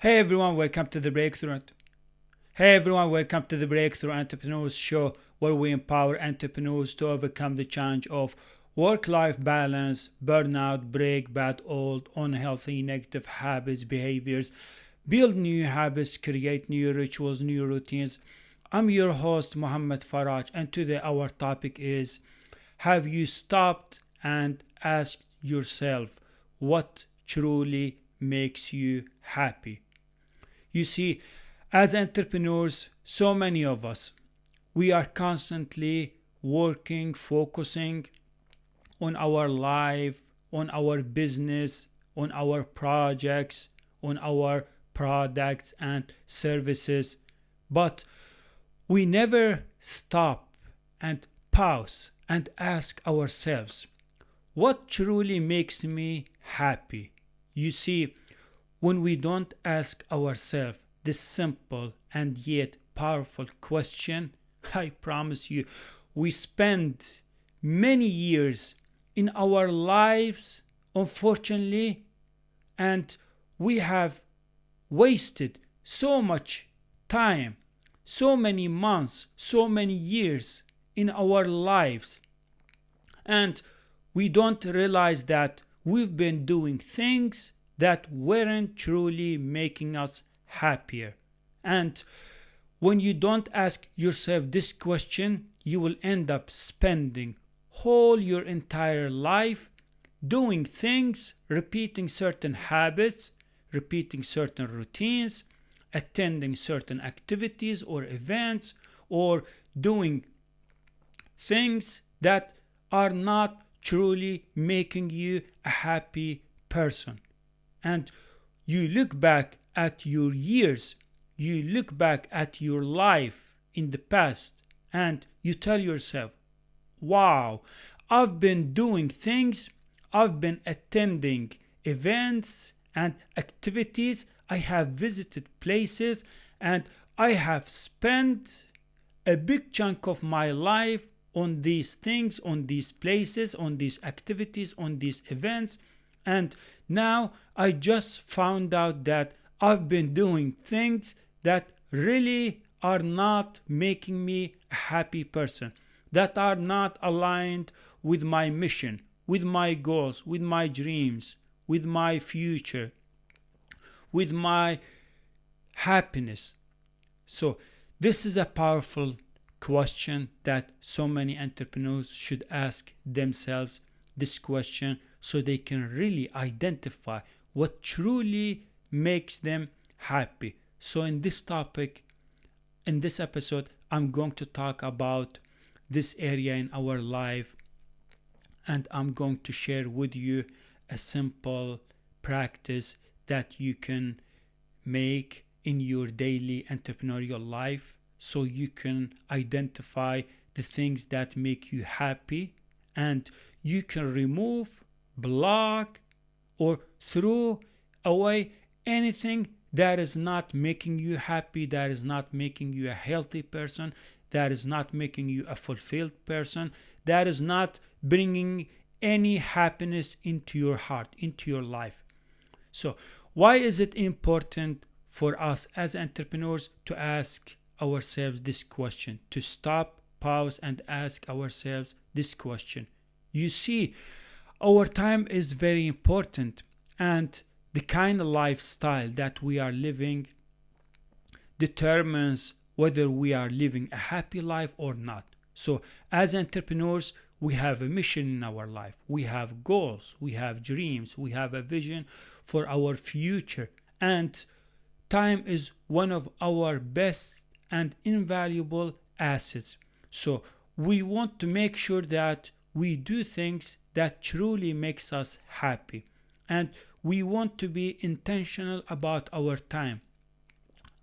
Hey everyone, welcome to the Breakthrough. Hey everyone, welcome to the Breakthrough Entrepreneurs Show, where we empower entrepreneurs to overcome the challenge of work-life balance, burnout, break bad old, unhealthy, negative habits, behaviors, build new habits, create new rituals, new routines. I'm your host, Mohammed Faraj, and today our topic is: have you stopped and asked yourself what truly makes you happy? You see, as entrepreneurs, so many of us, we are constantly working, focusing on our life, on our business, on our projects, on our products and services. But we never stop and pause and ask ourselves, what truly makes me happy? You see, when we don't ask ourselves this simple and yet powerful question, I promise you, we spend many years in our lives, unfortunately, and we have wasted so much time, so many months, so many years in our lives, and we don't realize that we've been doing things that weren't truly making us happier. And when you don't ask yourself this question, you will end up spending whole your entire life doing things, repeating certain habits, repeating certain routines, attending certain activities or events, or doing things that are not truly making you a happy person. And you look back at your years, you look back at your life in the past, and you tell yourself, wow, I've been doing things, I've been attending events and activities, I have visited places, and I have spent a big chunk of my life on these things, on these places, on these activities, on these events. And now I just found out that I've been doing things that really are not making me a happy person, that are not aligned with my mission, with my goals, with my dreams, with my future, with my happiness. So, this is a powerful question that so many entrepreneurs should ask themselves this question so they can really identify what truly makes them happy. So, in this topic, in this episode, I'm going to talk about this area in our life, and I'm going to share with you a simple practice that you can make in your daily entrepreneurial life so you can identify the things that make you happy, and you can remove, block, or throw away anything that is not making you happy, that is not making you a healthy person, that is not making you a fulfilled person, that is not bringing any happiness into your heart, into your life. So, why is it important for us as entrepreneurs to ask ourselves this question, to stop, pause, and ask ourselves this question? You see, our time is very important, and the kind of lifestyle that we are living determines whether we are living a happy life or not. So, as entrepreneurs, we have a mission in our life, we have goals, we have dreams, we have a vision for our future, and time is one of our best and invaluable assets. So, we want to make sure that we do things that truly makes us happy, and we want to be intentional about our time,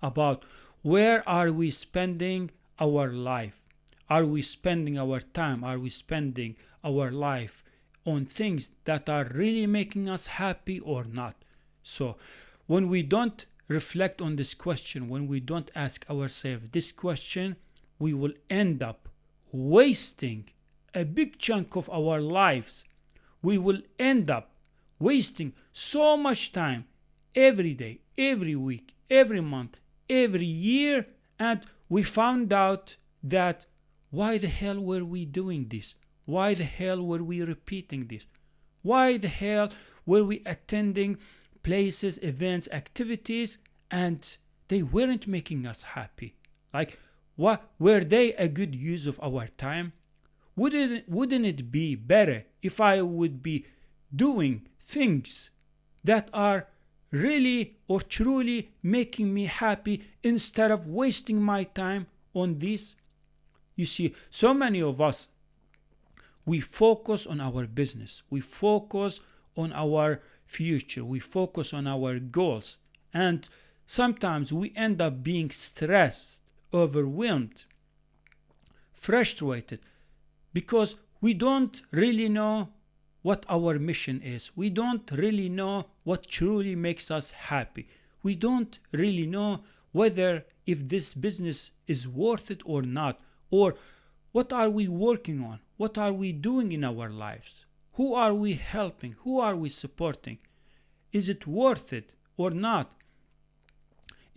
about where are we spending our life. Are we spending our time, are we spending our life on things that are really making us happy or not? So when we don't reflect on this question, when we don't ask ourselves this question, we will end up wasting a big chunk of our lives. We will end up wasting so much time every day, every week, every month, every year, and we found out that why the hell were we doing this? Why the hell were we repeating this? Why the hell were we attending places, events, activities, and they weren't making us happy? Like, what were they a good use of our time? Wouldn't it be better if I would be doing things that are really or truly making me happy instead of wasting my time on this? You see, so many of us, we focus on our business, we focus on our future, we focus on our goals, and sometimes we end up being stressed, overwhelmed, frustrated, because we don't really know what our mission is. We don't really know what truly makes us happy. We don't really know whether if this business is worth it or not, or what are we working on? What are we doing in our lives? Who are we helping? Who are we supporting? Is it worth it or not?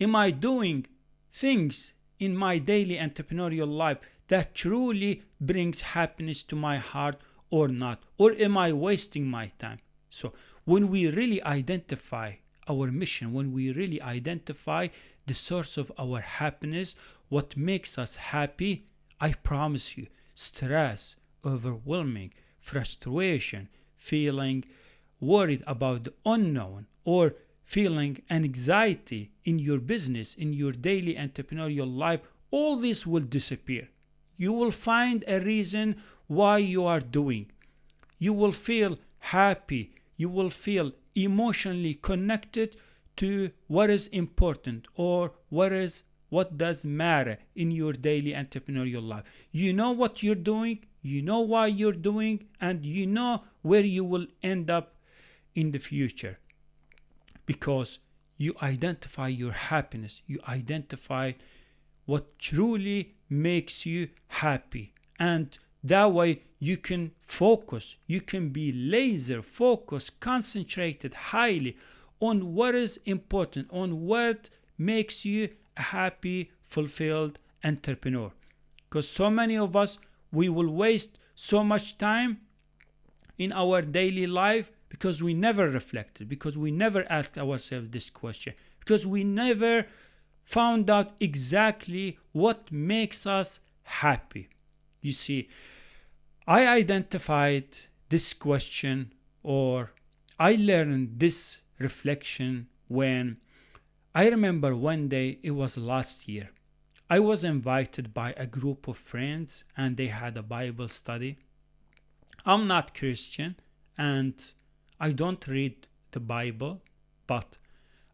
Am I doing things in my daily entrepreneurial life that truly brings happiness to my heart or not? Or am I wasting my time? So when we really identify our mission, when we really identify the source of our happiness, what makes us happy, I promise you, stress, overwhelming, frustration, feeling worried about the unknown, or feeling anxiety in your business, in your daily entrepreneurial life, all this will disappear. You will find a reason why you are doing. You will feel happy. You will feel emotionally connected to what is important or what does matter in your daily entrepreneurial life. You know what you're doing, you know why you're doing, and you know where you will end up in the future, because you identify your happiness, you identify what truly makes you happy, and that way you can focus, you can be laser focused, concentrated highly on what is important, on what makes you a happy, fulfilled entrepreneur. Because so many of us, we will waste so much time in our daily life because we never reflected, because we never asked ourselves this question, because we never found out exactly what makes us happy. You see, I identified this question, or I learned this reflection when I remember one day, it was last year, I was invited by a group of friends and they had a Bible study. I'm not Christian and I don't read the Bible, but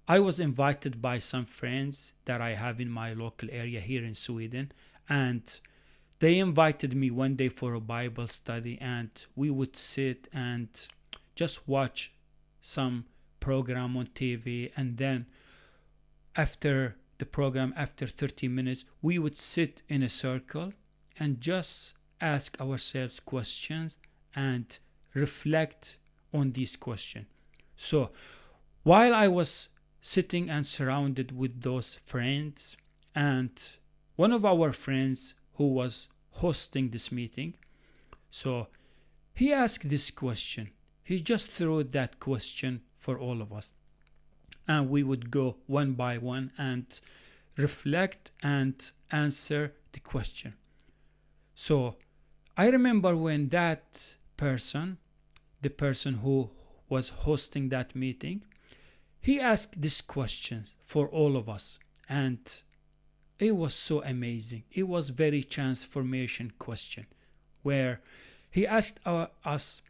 I was invited by some friends that I have in my local area here in Sweden, and they invited me one day for a Bible study, and we would sit and just watch some program on TV, and then after the program, after 30 minutes, we would sit in a circle and just ask ourselves questions and reflect on these questions. So while I was sitting and surrounded with those friends, and one of our friends who was hosting this meeting, so he asked this question. He just threw that question for all of us. And we would go one by one and reflect and answer the question. So I remember when that person, the person who was hosting that meeting, he asked this question for all of us. And it was so amazing. It was very transformation question, where he asked us,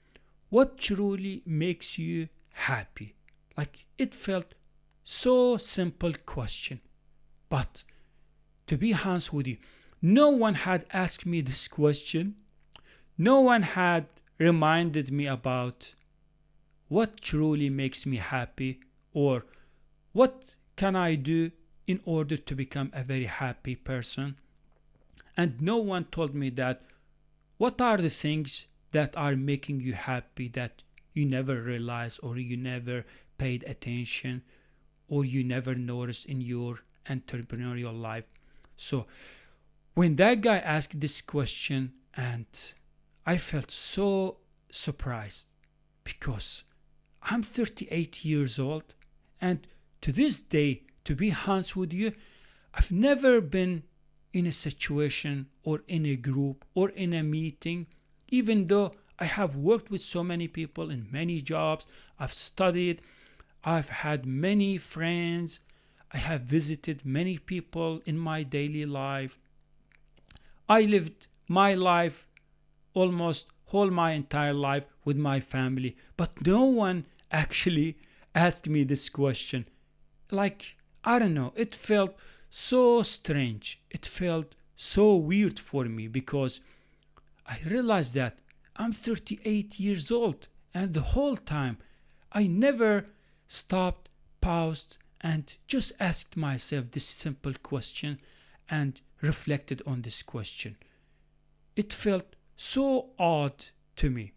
what truly makes you happy? Like, it felt so simple question, but to be honest with you, no one had asked me this question. No one had reminded me about what truly makes me happy, or what can I do in order to become a very happy person. And no one told me that what are the things that are making you happy that you never realized or you never paid attention. or you never noticed in your entrepreneurial life. So when that guy asked this question, and I felt so surprised because I'm 38 years old, and to this day, to be honest with you, I've never been in a situation or in a group or in a meeting, even though I have worked with so many people in many jobs, I've studied, I've had many friends, I have visited many people in my daily life. I lived my life almost whole my entire life with my family, but no one actually asked me this question. Like, I don't know, it felt so strange. It felt so weird for me because I realized that I'm 38 years old, and the whole time I never stopped, paused, and just asked myself this simple question and reflected on this question. It felt so odd to me.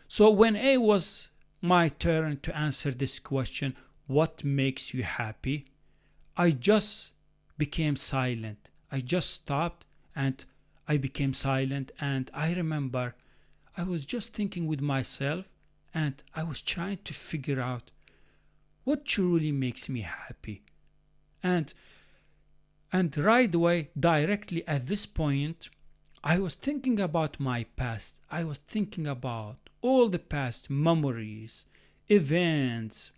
So when it was my turn to answer this question, what makes you happy? I just became silent. I just stopped and I became silent, and I remember I was just thinking with myself, and I was trying to figure out what truly makes me happy. And right away, directly at this point, I was thinking about my past. I was thinking about all the past memories, events,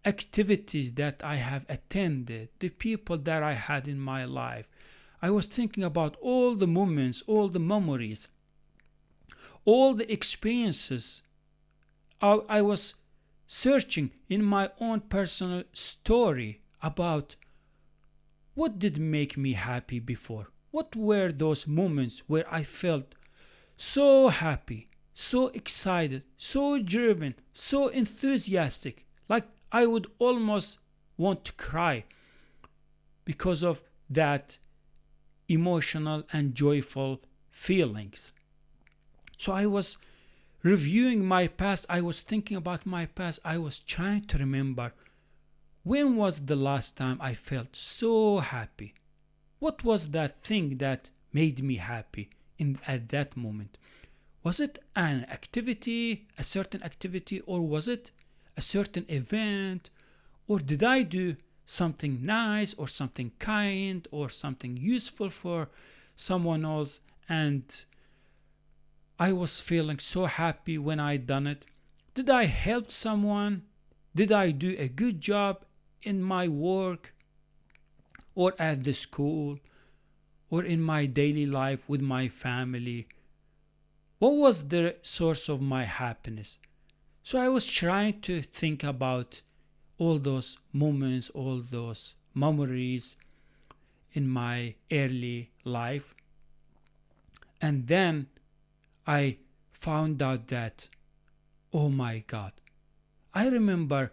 activities that I have attended, the people that I had in my life. I was thinking about all the moments, all the memories, all the experiences. I was searching in my own personal story about what did make me happy before. What were those moments where I felt so happy, so excited, so driven, so enthusiastic, like I would almost want to cry because of that emotional and joyful feelings. So I was reviewing my past, I was thinking about my past, I was trying to remember when was the last time I felt so happy. What was that thing that made me happy at that moment? Was it an activity, a certain activity, or was it a certain event? Or did I do something nice or something kind or something useful for someone else, and I was feeling so happy when I done it? Did I help someone? Did I do a good job in my work or at the school or in my daily life with my family? What was the source of my happiness? So I was trying to think about all those moments, all those memories in my early life. And then I found out that, oh my God, I remember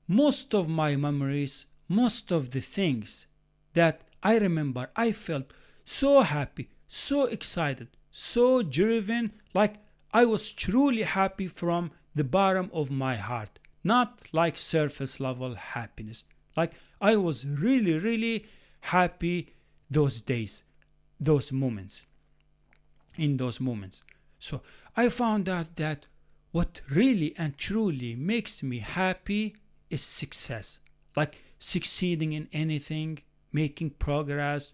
most of my memories, most of the things that I remember, I felt so happy, so excited, so driven, like I was truly happy from the bottom of my heart, not like surface level happiness. Like I was really, really happy those days, those moments, in those moments. So I found out that what really and truly makes me happy is success, like succeeding in anything, making progress,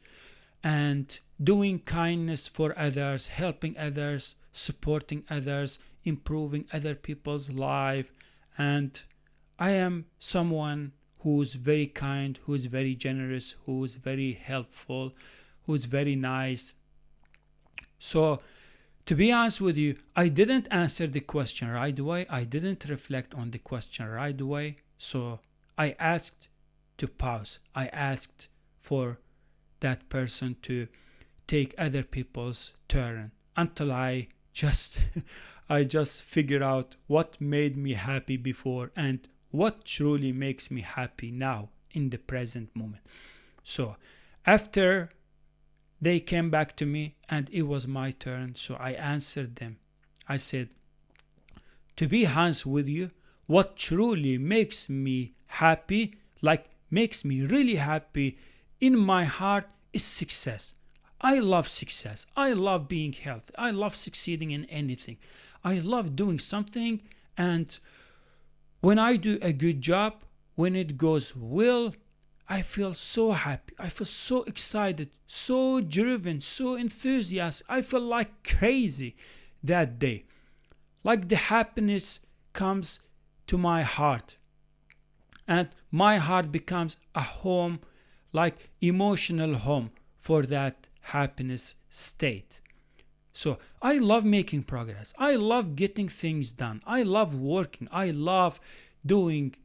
and doing kindness for others, helping others, supporting others, improving other people's life. And I am someone who's very kind, who's very generous, who's very helpful, who's very nice. So to be honest with you, I didn't answer the question right away. I didn't reflect on the question right away. So I asked to pause. I asked for that person to take other people's turn until I just I just figure out what made me happy before and what truly makes me happy now in the present moment. So after they came back to me and it was my turn, so I answered them. I said, to be honest with you, what truly makes me happy like makes me really happy in my heart is success. I love success. I love being healthy. I love succeeding in anything. I love doing something, and when I do a good job, when it goes well, I feel so happy. I feel so excited, so driven, so enthusiastic. I feel like crazy that day. Like the happiness comes to my heart, and my heart becomes a home, like emotional home for that happiness state. So I love making progress. I love getting things done. I love working. I love doing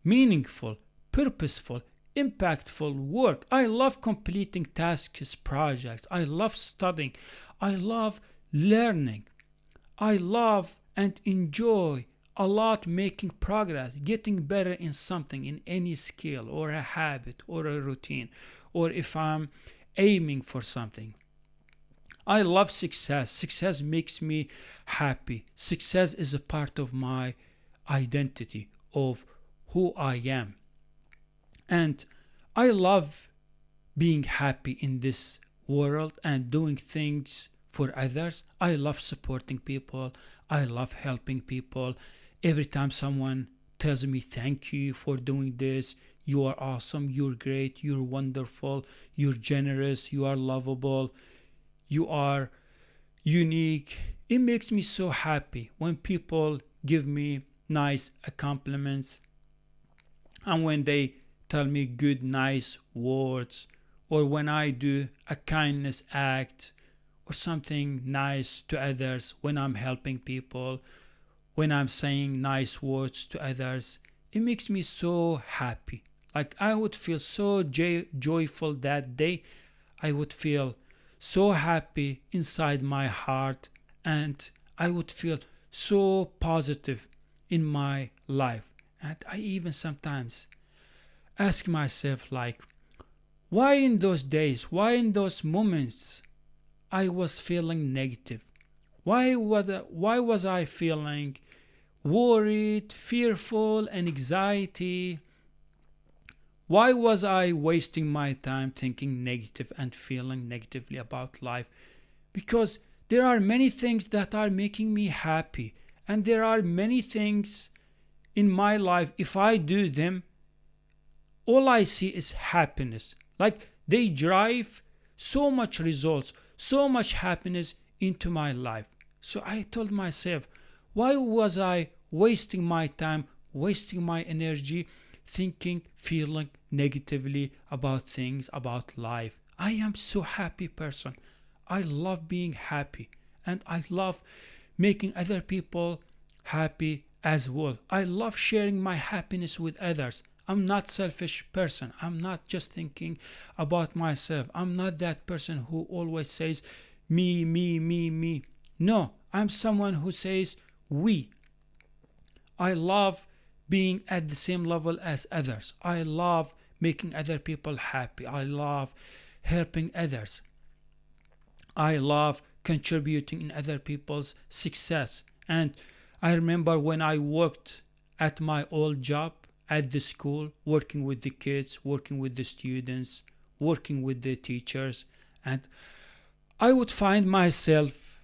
meaningful, purposeful, impactful work. I love completing tasks, projects. I love studying. I love learning. I love and enjoy a lot making progress, getting better in something, in any skill or a habit or a routine, or if I'm aiming for something. I love success. Success makes me happy. Success is a part of my identity, of who I am. And I love being happy in this world and doing things for others. I love supporting people. I love helping people. Every time someone tells me thank you for doing this, you are awesome, you're great, you're wonderful, you're generous, you are lovable, you are unique. It makes me so happy when people give me nice compliments, and when they tell me good, nice words, or when I do a kindness act or something nice to others, when I'm helping people, when I'm saying nice words to others. It makes me so happy. Like I would feel so joyful that day. I would feel so happy inside my heart, and I would feel so positive in my life. And I even sometimes ask myself, like, why in those days, why in those moments I was feeling negative? Why was I feeling worried, fearful, and anxiety? Why was I wasting my time thinking negative and feeling negatively about life? Because there are many things that are making me happy, and there are many things in my life, if I do them, all I see is happiness. Like they drive so much results, so much happiness into my life. So I told myself, why was I wasting my time, wasting my energy, thinking, feeling negatively about things, about life? I am so happy person. I love being happy, and I love making other people happy as well. I love sharing my happiness with others. I'm not selfish person. I'm not just thinking about myself. I'm not that person who always says me, me, me, me. No, I'm someone who says we. I love being at the same level as others. I love making other people happy. I love helping others. I love contributing in other people's success. And I remember when I worked at my old job at the school, working with the kids, working with the students, working with the teachers, and I would find myself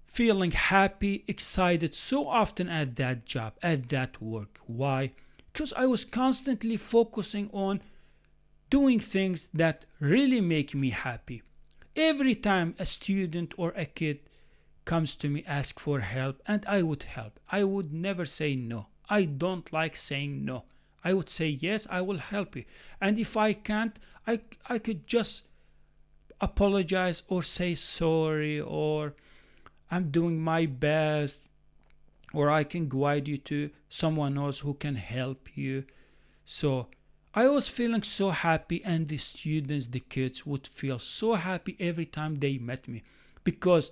feeling happy, excited so often at that job, at that work. Why? Because I was constantly focusing on doing things that really make me happy. Every time a student or a kid comes to me ask for help, and I would help, I would never say no. I don't like saying no. I would say yes, I will help you. And if I can't, I could just apologize or say sorry, or I'm doing my best, or I can guide you to someone else who can help you. So I was feeling so happy, and the students, the kids would feel so happy every time they met me, because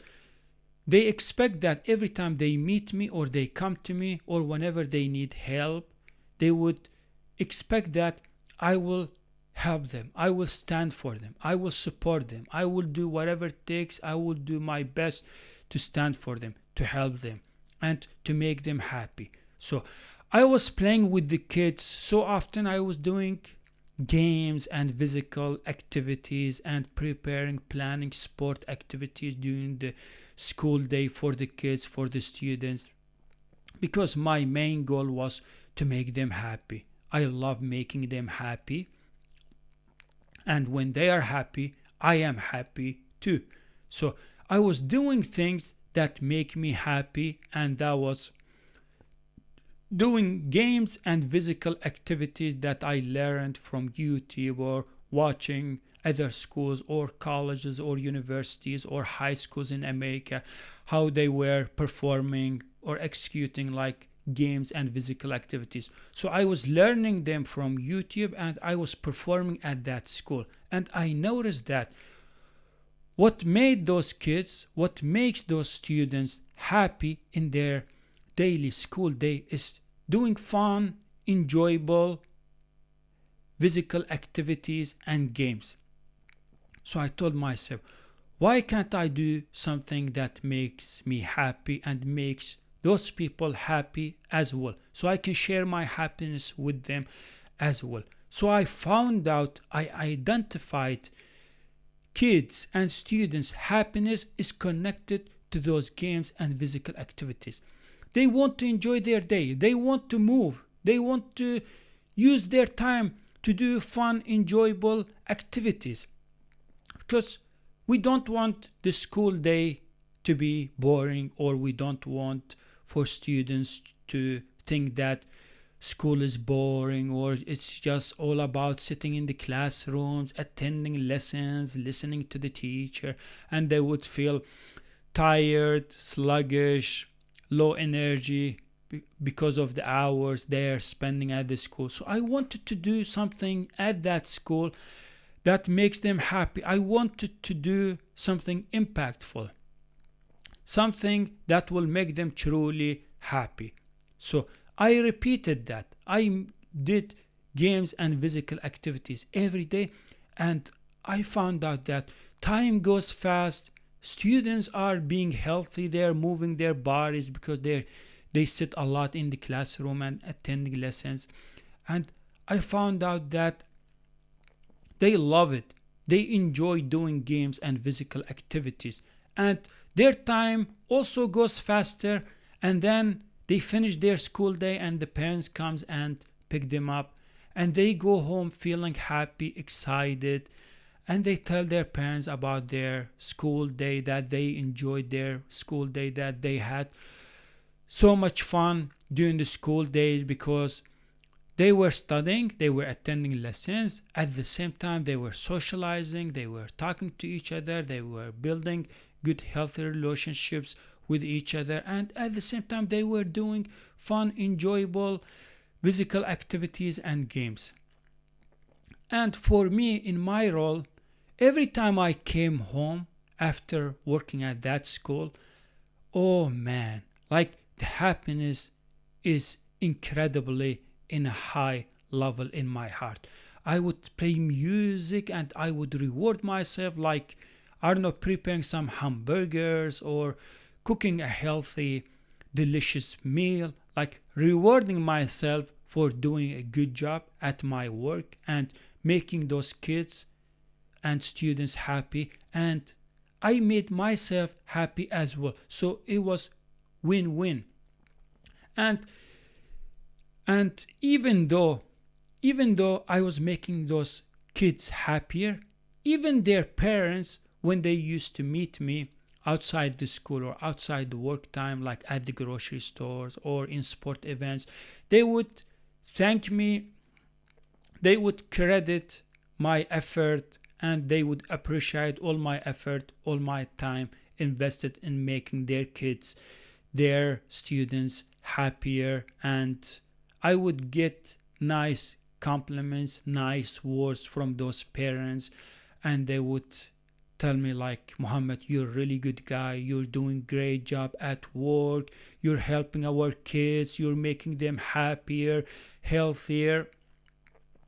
they expect that every time they meet me or they come to me or whenever they need help, they would expect that I will help them. I will stand for them. I will support them. I will do whatever it takes. I will do my best to stand for them, to help them, and to make them happy. So I was playing with the kids so often. I was doing games and physical activities and preparing, planning sport activities during the school day for the kids, for the students, because my main goal was to make them happy. I love making them happy, and when they are happy, I am happy too. So I was doing things that make me happy, and that was doing games and physical activities that I learned from YouTube or watching other schools or colleges or universities or high schools in America, how they were performing or executing like games and physical activities. So I was learning them from YouTube and I was performing at that school. And I noticed that what made those kids, what makes those students happy in their daily school day is doing fun, enjoyable physical activities and games. So I told myself, why can't I do something that makes me happy and makes those people happy as well? So I can share my happiness with them as well. So I found out, I identified kids and students' happiness is connected to those games and physical activities. They want to enjoy their day. They want to move. They want to use their time to do fun, enjoyable activities. Because we don't want the school day to be boring, or we don't want for students to think that school is boring or it's just all about sitting in the classrooms, attending lessons, listening to the teacher, and they would feel tired, sluggish, low energy because of the hours they're spending at the school. So I wanted to do something at that school that makes them happy. I wanted to do something impactful, something that will make them truly happy. So I repeated that. I did games and physical activities every day, and I found out that time goes fast. Students are being healthy. They're moving their bodies because they sit a lot in the classroom and attending lessons. And I found out that they love it. They enjoy doing games and physical activities. And their time also goes faster. And then they finish their school day and the parents comes and pick them up. And they go home feeling happy, excited. And they tell their parents about their school day, that they enjoyed their school day, that they had so much fun during the school days because they were studying, they were attending lessons. At the same time, they were socializing, they were talking to each other, they were building good, healthy relationships with each other. And at the same time, they were doing fun, enjoyable physical activities and games. And for me, in my role, every time I came home after working at that school, oh man, like the happiness is incredibly in a high level in my heart. I would play music and I would reward myself, like, I don't know, preparing some hamburgers or cooking a healthy, delicious meal, like rewarding myself for doing a good job at my work and making those kids and students happy. And I made myself happy as well. So it was win-win. And even though I was making those kids happier, even their parents, when they used to meet me outside the school or outside the work time, like at the grocery stores or in sport events, they would thank me, they would credit my effort, and they would appreciate all my effort, all my time invested in making their kids, their students happier. And I would get nice compliments, nice words from those parents, and they would tell me like, Muhammad, you're a really good guy, you're doing great job at work, you're helping our kids, you're making them happier, healthier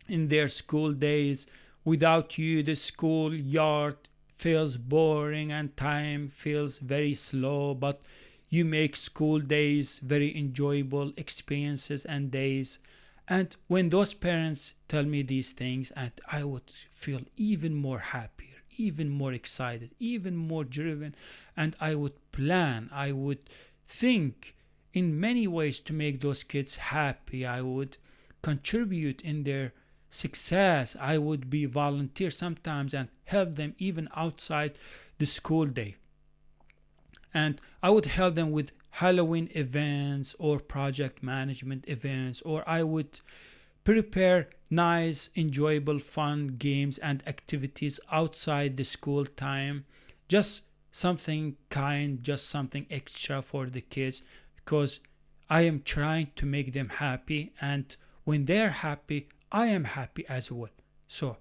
in their school days. Without you, the school yard feels boring and time feels very slow, but You make school days very enjoyable experiences and days. And when those parents tell me these things, and I would feel even more happier, even more excited, even more driven, and I would plan, I would think in many ways to make those kids happy. I would contribute in their success. I would be volunteer sometimes and help them even outside the school day. And I would help them with Halloween events or project management events, or I would prepare nice, enjoyable, fun games and activities outside the school time. Just something kind, just something extra for the kids, because I am trying to make them happy, and when they're happy, I am happy as well. So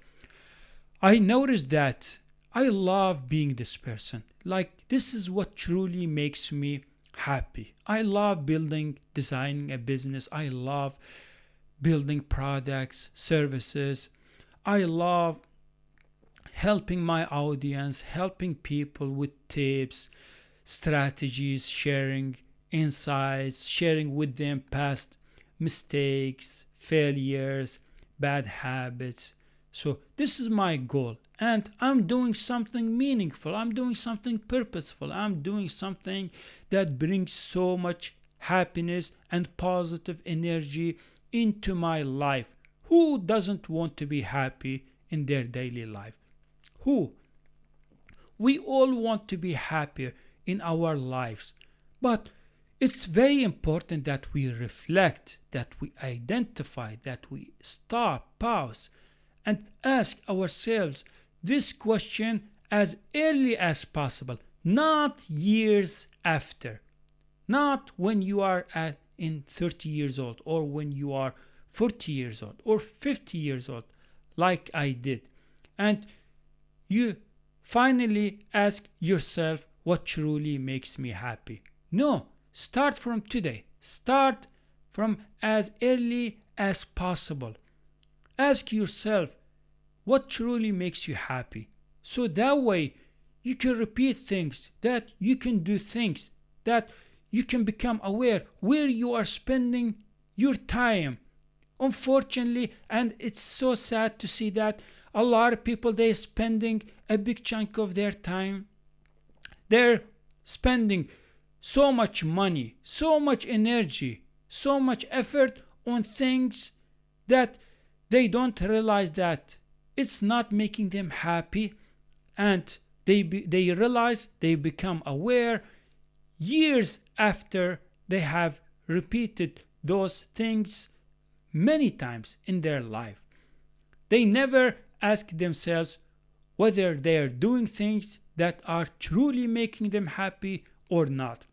I noticed that I love being this person. Like, this is what truly makes me happy. I love building, designing a business. I love building products, services. I love helping my audience, helping people with tips, strategies, sharing insights, sharing with them past mistakes, failures, bad habits. So this is my goal, and I'm doing something meaningful. I'm doing something purposeful. I'm doing something that brings so much happiness and positive energy into my life. Who doesn't want to be happy in their daily life? Who? We all want to be happier in our lives, but it's very important that we reflect, that we identify, that we stop, pause, and ask ourselves this question as early as possible, not years after, not when you are in 30 years old, or when you are 40 years old or 50 years old, like I did. And you finally ask yourself, what truly makes me happy? No, start from today. Start from as early as possible. Ask yourself what truly makes you happy. So that way you can repeat things, that you can do things, that you can become aware where you are spending your time. Unfortunately, and it's so sad to see that a lot of people, they're spending a big chunk of their time. They're spending so much money, so much energy, so much effort on things that they don't realize that it's not making them happy, and they realize, they become aware years after they have repeated those things many times in their life. They never ask themselves whether they are doing things that are truly making them happy or not.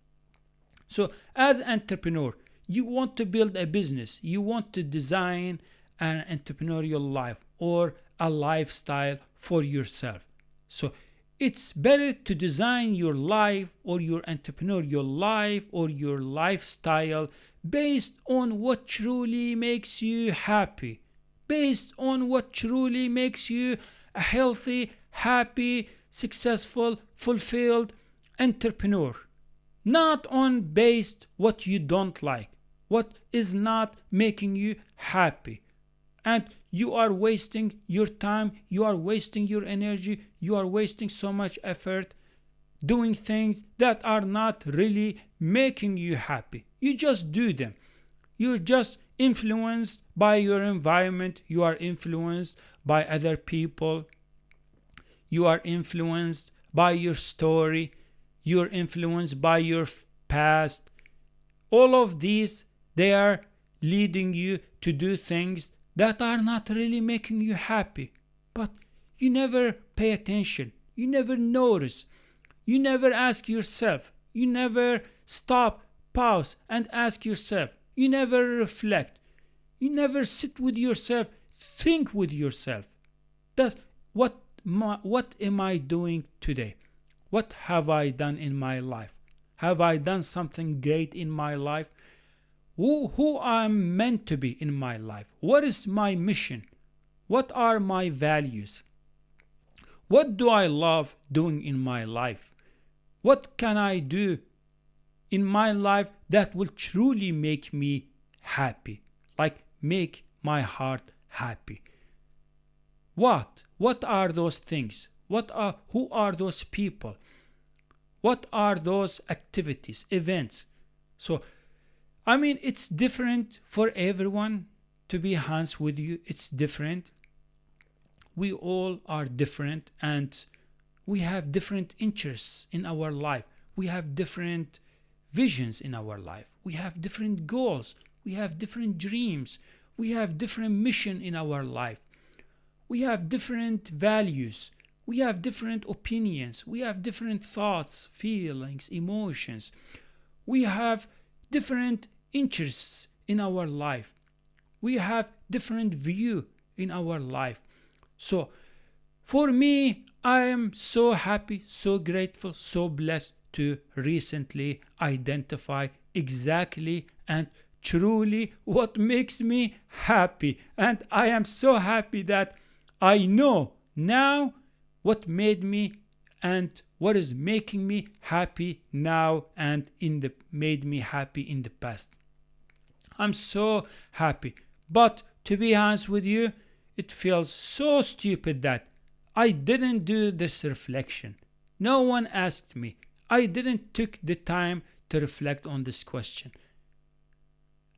So as an entrepreneur, you want to build a business, you want to design an entrepreneurial life or a lifestyle for yourself. So it's better to design your life or your entrepreneurial life or your lifestyle based on what truly makes you happy, based on what truly makes you a healthy, happy, successful, fulfilled entrepreneur. Not on based what you don't like, what is not making you happy. And you are wasting your time, you are wasting your energy, you are wasting so much effort doing things that are not really making you happy. You just do them. You're just influenced by your environment, you are influenced by other people, you are influenced by your story, you're influenced by your past. All of these, they are leading you to do things that are not really making you happy. But you never pay attention, you never notice, you never ask yourself, you never stop, pause, and ask yourself, you never reflect, you never sit with yourself, think with yourself. That's what am I doing today? What have I done in my life? Have I done something great in my life? Who I'm meant to be in my life? What is my mission? What are my values? What do I love doing in my life? What can I do in my life that will truly make me happy, like make my heart happy. What are those things? Who are those people? What are those activities, events? So I mean, it's different for everyone. To be honest with you, it's different. We all are different, and we have different interests in our life. We have different visions in our life. We have different goals. We have different dreams. We have different mission in our life. We have different values. We have different opinions. We have different thoughts, feelings, emotions. We have different interests in our life. We have different view in our life. So for me, I am so happy, so grateful, so blessed to recently identify exactly and truly what makes me happy. And I am so happy that I know now what made me and what is making me happy now and made me happy in the past. I'm so happy. But to be honest with you, it feels so stupid that I didn't do this reflection. No one asked me. I didn't take the time to reflect on this question.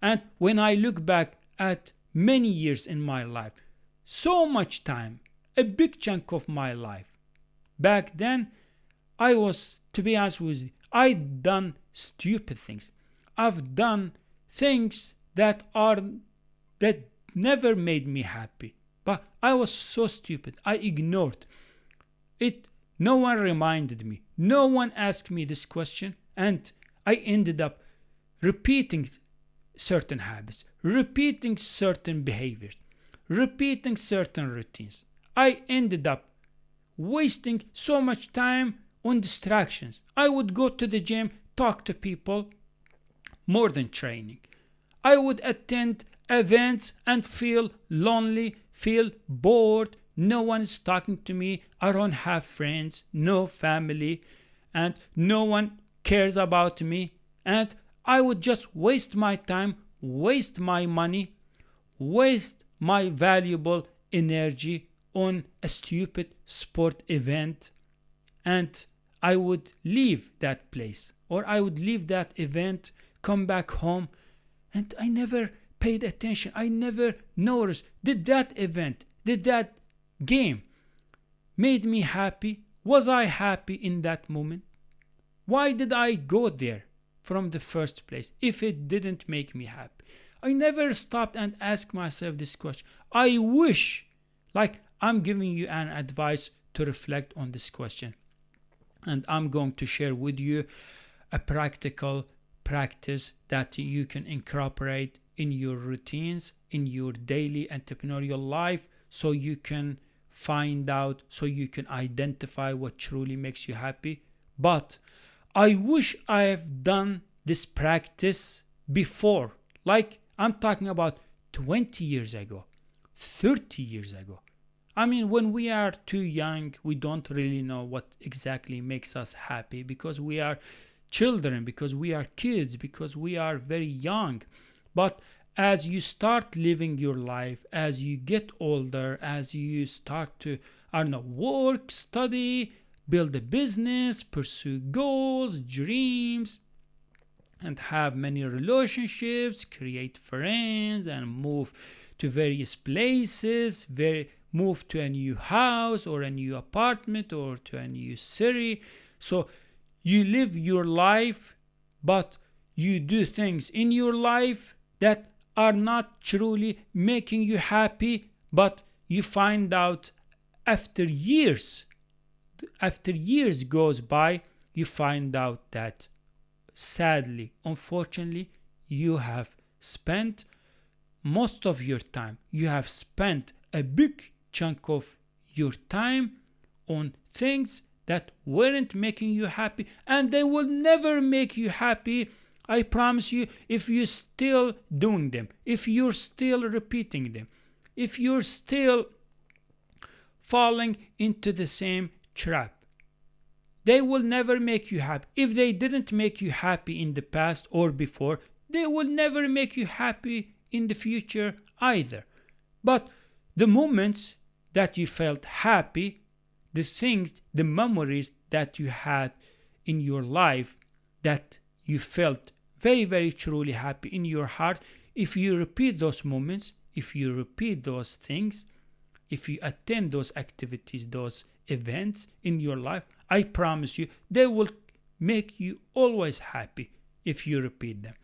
And when I look back at many years in my life, so much time, a big chunk of my life, back then, I was, to be honest with you, I'd done stupid things. I've done things that never made me happy. But I was so stupid. I ignored it. No one reminded me. No one asked me this question. And I ended up repeating certain habits, repeating certain behaviors, repeating certain routines. I ended up wasting so much time on distractions. I would go to the gym, talk to people more than training. I would attend events and feel lonely, feel bored. No one is talking to me. I don't have friends, no family, and no one cares about me. And I would just waste my time, waste my money, waste my valuable energy on a stupid sport event. And I would leave that place, or I would leave that event, come back home, and I never paid attention. I never noticed. Did that event, did that game made me happy? Was I happy in that moment? Why did I go there from the first place if it didn't make me happy? I never stopped and asked myself this question. I wish, like I'm giving you an advice to reflect on this question. And I'm going to share with you a practical practice that you can incorporate in your routines, in your daily entrepreneurial life, so you can find out, so you can identify what truly makes you happy. But I wish I have done this practice before. Like I'm talking about 20 years ago, 30 years ago. I mean, when we are too young, we don't really know what exactly makes us happy because we are children, because we are kids, because we are very young. But as you start living your life, as you get older, as you start to, work, study, build a business, pursue goals, dreams, and have many relationships, create friends, and move to various places, move to a new house or a new apartment or to a new city. So you live your life, but you do things in your life that are not truly making you happy, but you find out after years goes by, you find out that sadly, unfortunately, you have spent most of your time, you have spent a big chunk of your time on things that weren't making you happy, and they will never make you happy, I promise you, if you're still doing them, if you're still repeating them, if you're still falling into the same trap. They will never make you happy. If they didn't make you happy in the past or before, they will never make you happy in the future either. But the moments that you felt happy, the things, the memories that you had in your life that you felt very, very truly happy in your heart, if you repeat those moments, if you repeat those things, if you attend those activities, those events in your life, I promise you, they will make you always happy if you repeat them.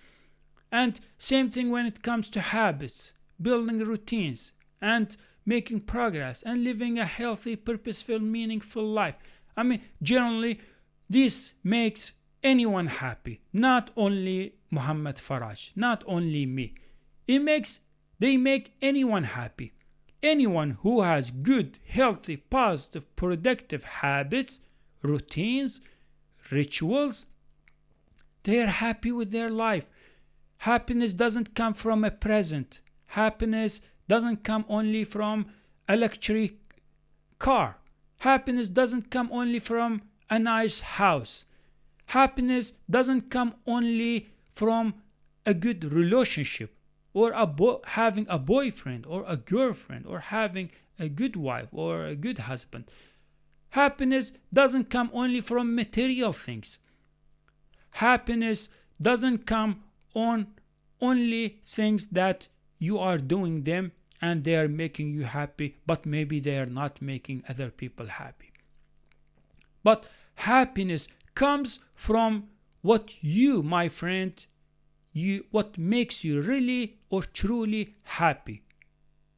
And same thing when it comes to habits, building routines, and making progress, and living a healthy, purposeful, meaningful life. I mean, generally, this makes anyone happy, not only Muhammad Faraj, not only me. They make anyone happy. Anyone who has good, healthy, positive, productive habits, routines, rituals, they are happy with their life. Happiness doesn't come from a present. Happiness doesn't come only from a luxury car. Happiness doesn't come only from a nice house. Happiness doesn't come only from a good relationship, or having a boyfriend or a girlfriend, or having a good wife or a good husband. Happiness doesn't come only from material things. Happiness doesn't come on only things that you are doing them and they are making you happy, but maybe they are not making other people happy. But happiness comes from what you, my friend, what makes you really or truly happy.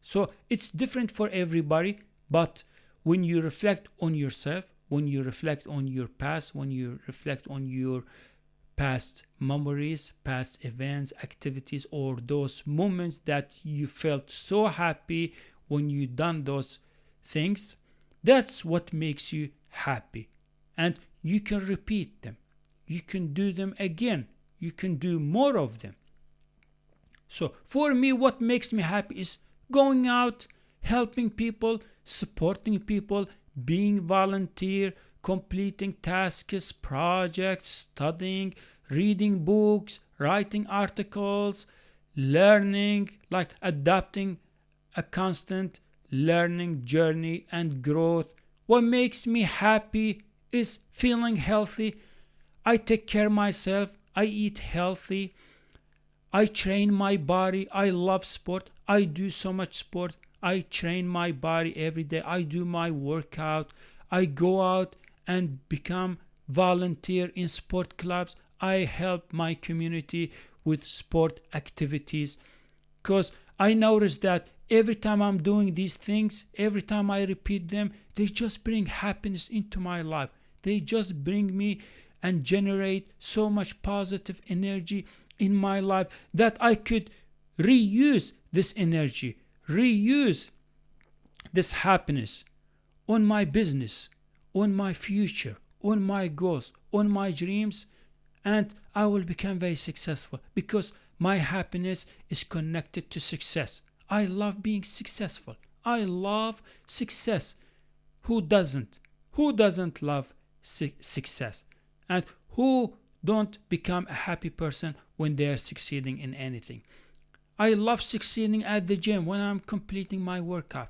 So it's different for everybody, but when you reflect on yourself, when you reflect on your past, when you reflect on your past memories, past events, activities, or those moments that you felt so happy when you done those things, that's what makes you happy. And you can repeat them. You can do them again. You can do more of them. So for me, what makes me happy is going out, helping people, supporting people, being volunteer, completing tasks, projects, studying, reading books, writing articles, learning, like adapting a constant learning journey and growth. What makes me happy is feeling healthy. I take care of myself. I eat healthy. I train my body. I love sport. I do so much sport. I train my body every day. I do my workout. I go out and become volunteer in sport clubs. I help my community with sport activities, because I notice that every time I'm doing these things, every time I repeat them, they just bring happiness into my life. They just bring me and generate so much positive energy in my life that I could reuse this energy, reuse this happiness on my business, on my future, on my goals, on my dreams, and I will become very successful because my happiness is connected to success. I love being successful. I love success. Who doesn't? Who doesn't love success? And who don't become a happy person when they are succeeding in anything? I love succeeding at the gym when I'm completing my workout.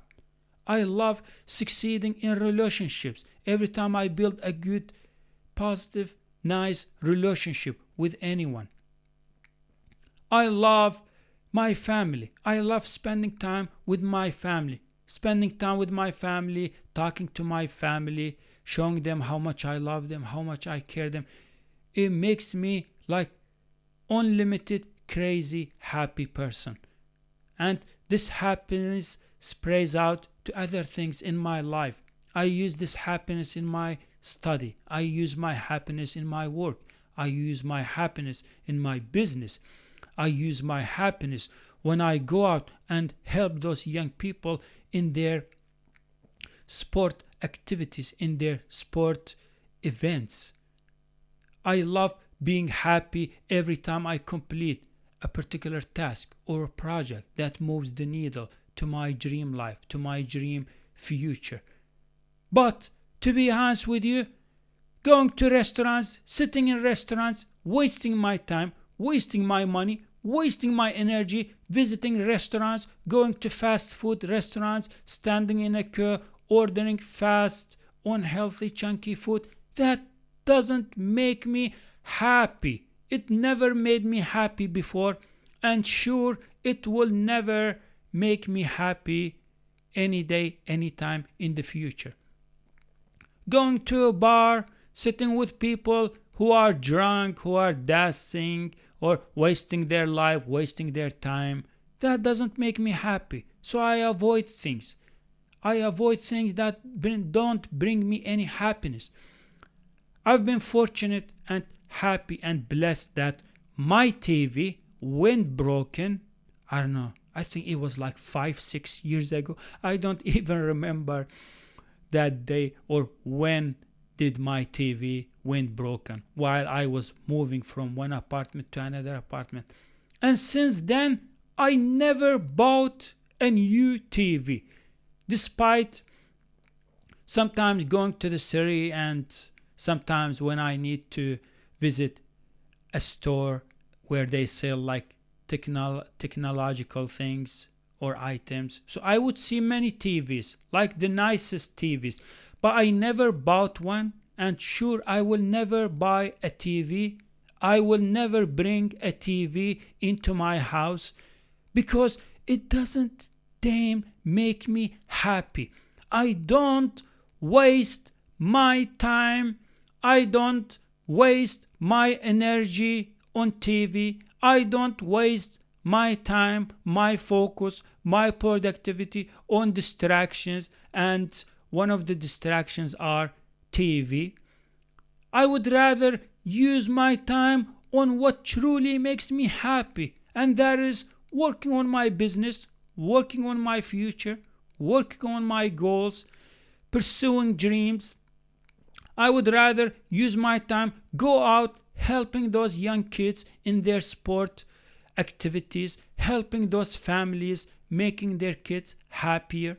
I love succeeding in relationships every time I build a good, positive, nice relationship with anyone. I love my family. I love spending time with my family. Spending time with my family, talking to my family, showing them how much I love them, how much I care them. It makes me like unlimited, crazy, happy person. And this happiness sprays out to other things in my life. I use this happiness in my study. I use my happiness in my work. I use my happiness in my business. I use my happiness when I go out and help those young people in their sport activities, in their sport events. I love being happy every time I complete a particular task or a project that moves the needle to my dream life, to my dream future. But to be honest with you, going to restaurants, sitting in restaurants, wasting my time, wasting my money, wasting my energy, visiting restaurants, going to fast food restaurants, standing in a queue, ordering fast, unhealthy, chunky food. That doesn't make me happy. It never made me happy before, and sure, it will never make me happy any day, anytime in the future. Going to a bar, sitting with people who are drunk, who are dancing, or wasting their life, wasting their time, that doesn't make me happy. So I avoid things. I avoid things that don't bring me any happiness. I've been fortunate and happy and blessed that my TV, when broken, I don't know, I think it was like 5-6 years ago. I don't even remember that day or when did my TV went broken while I was moving from one apartment to another apartment. And since then, I never bought a new TV, despite sometimes going to the city and sometimes when I need to visit a store where they sell like technological things or items. So I would see many TVs, like the nicest TVs, but I never bought one, and sure, I will never buy a TV. I will never bring a TV into my house because it doesn't damn make me happy. I don't waste my time. I don't waste my energy on TV. I don't waste my time, my focus, my productivity on distractions, and one of the distractions are TV. I would rather use my time on what truly makes me happy, and that is working on my business, working on my future, working on my goals, pursuing dreams. I would rather use my time, go out helping those young kids in their sport activities, helping those families, making their kids happier.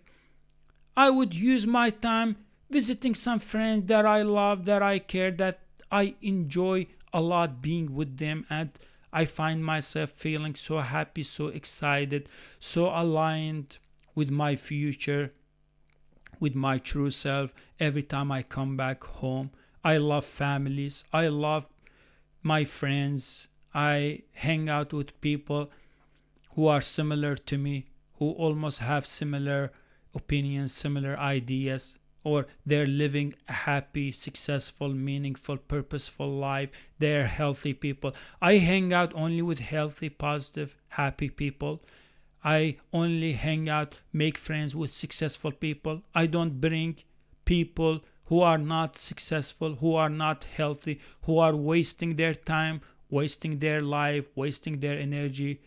I would use my time visiting some friends that I love, that I care, that I enjoy a lot being with them, and I find myself feeling so happy, so excited, so aligned with my future, with my true self every time I come back home. I love families. I love my friends. I hang out with people who are similar to me, who almost have similar opinions, similar ideas, or they're living a happy, successful, meaningful, purposeful life. They're healthy people. I hang out only with healthy, positive, happy people. I only hang out, make friends with successful people. I don't bring people who are not successful, who are not healthy, who are wasting their time, wasting their life, wasting their energy.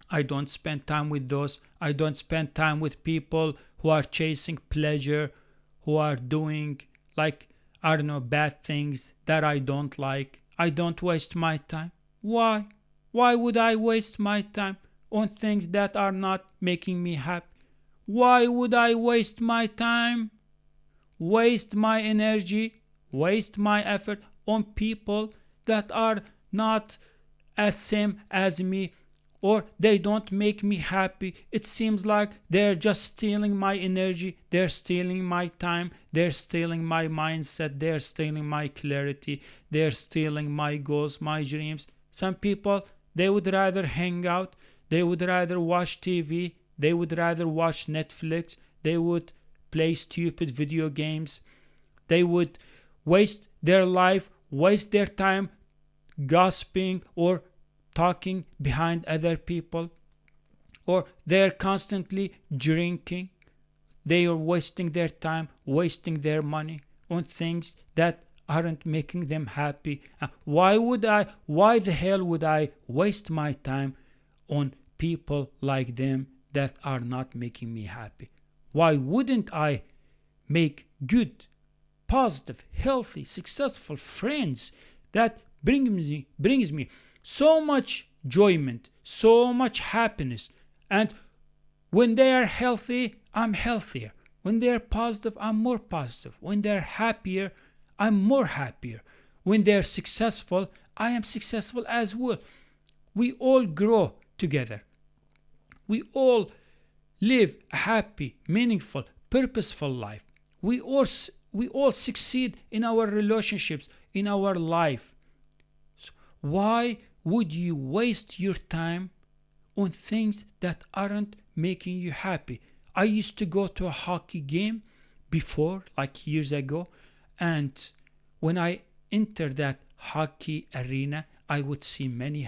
I don't spend time with those. I don't spend time with people who are chasing pleasure, who are doing bad things that I don't like. I don't waste my time. Why? Why would I waste my time on things that are not making me happy? Why would I waste my time, waste my energy, waste my effort on people that are not as same as me, or they don't make me happy? It seems like they're just stealing my energy, they're stealing my time, they're stealing my mindset, they're stealing my clarity, they're stealing my goals, my dreams. Some people, they would rather hang out, they would rather watch TV, they would rather watch Netflix, they would play stupid video games, they would waste their life, waste their time gossiping or talking behind other people, or they're constantly drinking. They are wasting their time, wasting their money on things that aren't making them happy. Why the hell would I waste my time on people like them that are not making me happy? Why wouldn't I make good, positive, healthy, successful friends that brings me so much enjoyment, so much happiness? And when they are healthy, I'm healthier. When they are positive, I'm more positive. When they're happier, I'm more happier. When they're successful, I am successful as well. We all grow together. We all live a happy, meaningful, purposeful life. We all succeed in our relationships, in our life. Why would you waste your time on things that aren't making you happy? I used to go to a hockey game before, like years ago, and when I entered that hockey arena, I would see many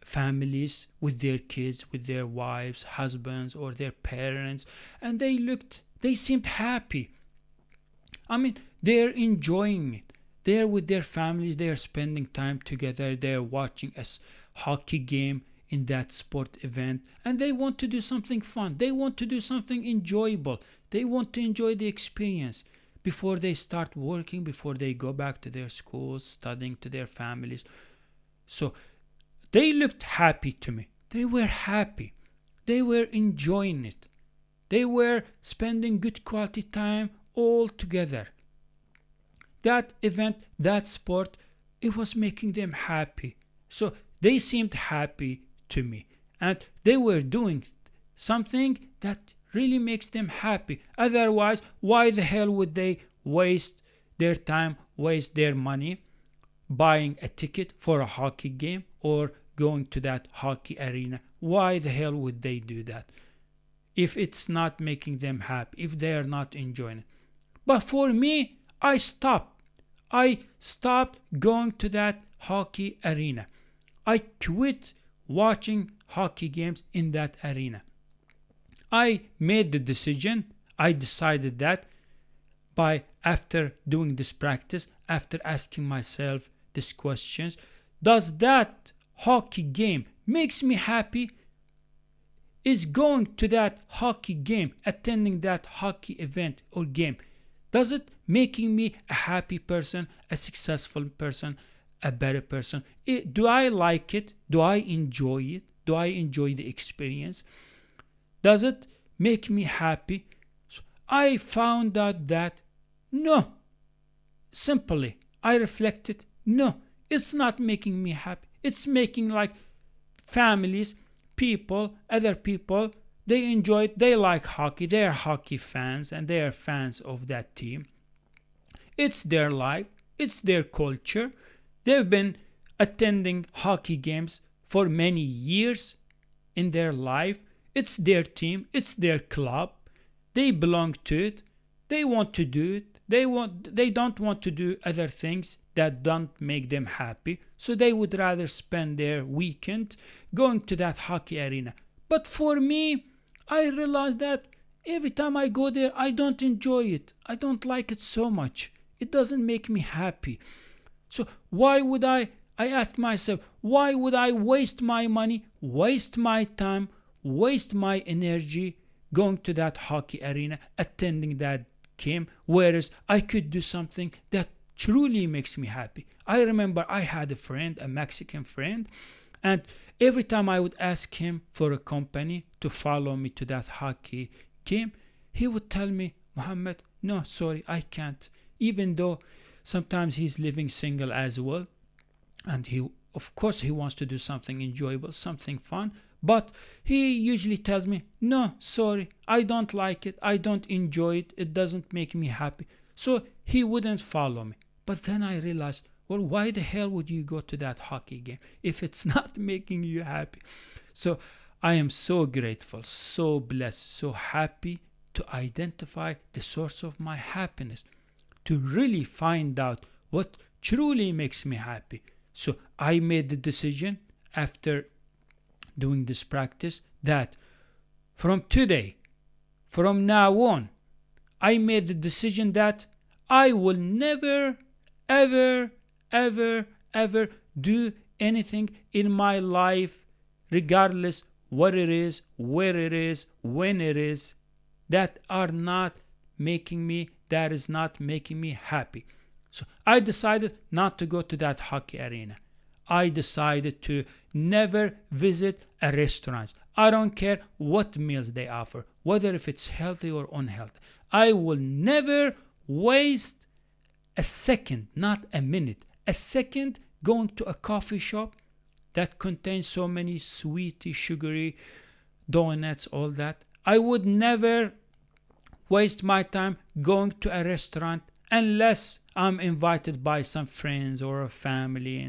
families with their kids, with their wives, husbands, or their parents, and they seemed happy. I mean, they're enjoying it. They're with their families, they're spending time together, they're watching a hockey game in that sport event, and they want to do something fun. They want to do something enjoyable. They want to enjoy the experience before they start working, before they go back to their schools, studying, to their families. So they looked happy to me. They were happy. They were enjoying it. They were spending good quality time all together. That event, that sport, it was making them happy. So they seemed happy to me. And they were doing something that really makes them happy. Otherwise, why the hell would they waste their time, waste their money buying a ticket for a hockey game or going to that hockey arena? Why the hell would they do that if it's not making them happy, if they are not enjoying it? But for me, I stopped going to that hockey arena. I quit watching hockey games in that arena. I made the decision. I decided that after doing this practice, after asking myself these questions, does that hockey game makes me happy? Is going to that hockey game, attending that hockey event or game, does it making me a happy person, a successful person, a better person? Do I like it? Do I enjoy it? Do I enjoy the experience? Does it make me happy? So I found out that no. Simply, I reflected, no, it's not making me happy. It's making like families, people, other people, they enjoy it, they like hockey, they are hockey fans, and they are fans of that team. It's their life, it's their culture. They've been attending hockey games for many years in their life. It's their team, it's their club. They belong to it. They want to do it. They don't want to do other things that don't make them happy. So they would rather spend their weekend going to that hockey arena. But for me, I realize that every time I go there, I don't enjoy it. I don't like it so much. It doesn't make me happy. So why would I ask myself, why would I waste my money, waste my time, waste my energy going to that hockey arena, attending that game, whereas I could do something that truly makes me happy? I remember I had a friend, a Mexican friend, and every time I would ask him for a company to follow me to that hockey game, he would tell me, Muhammad, no, sorry, I can't. Even though sometimes he's living single as well, and of course he wants to do something enjoyable, something fun, but he usually tells me, no, sorry, I don't like it, I don't enjoy it, it doesn't make me happy. So he wouldn't follow me. But then I realized, well, why the hell would you go to that hockey game if it's not making you happy? So I am so grateful, so blessed, so happy to identify the source of my happiness, to really find out what truly makes me happy. So I made the decision after doing this practice that from today, from now on, I made the decision that I will never, ever, ever, ever do anything in my life, regardless what it is, where it is, when it is, that is not making me happy. So I decided not to go to that hockey arena. I decided to never visit a restaurant. I don't care what meals they offer, whether if it's healthy or unhealthy. I will never waste a second, not a minute, a second going to a coffee shop that contains so many sweety, sugary donuts, all that. I would never waste my time going to a restaurant unless I'm invited by some friends or a family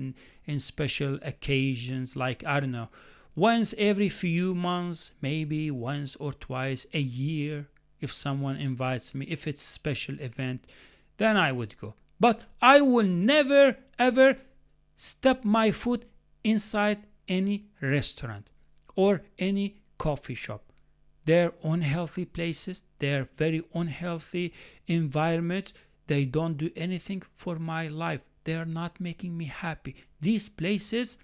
in special occasions, like, I don't know, once every few months, maybe once or twice a year. If someone invites me, if it's a special event, then I would go. But I will never ever step my foot inside any restaurant or any coffee shop. They're unhealthy places, they're very unhealthy environments. They don't do anything for my life. They are not making me happy. These places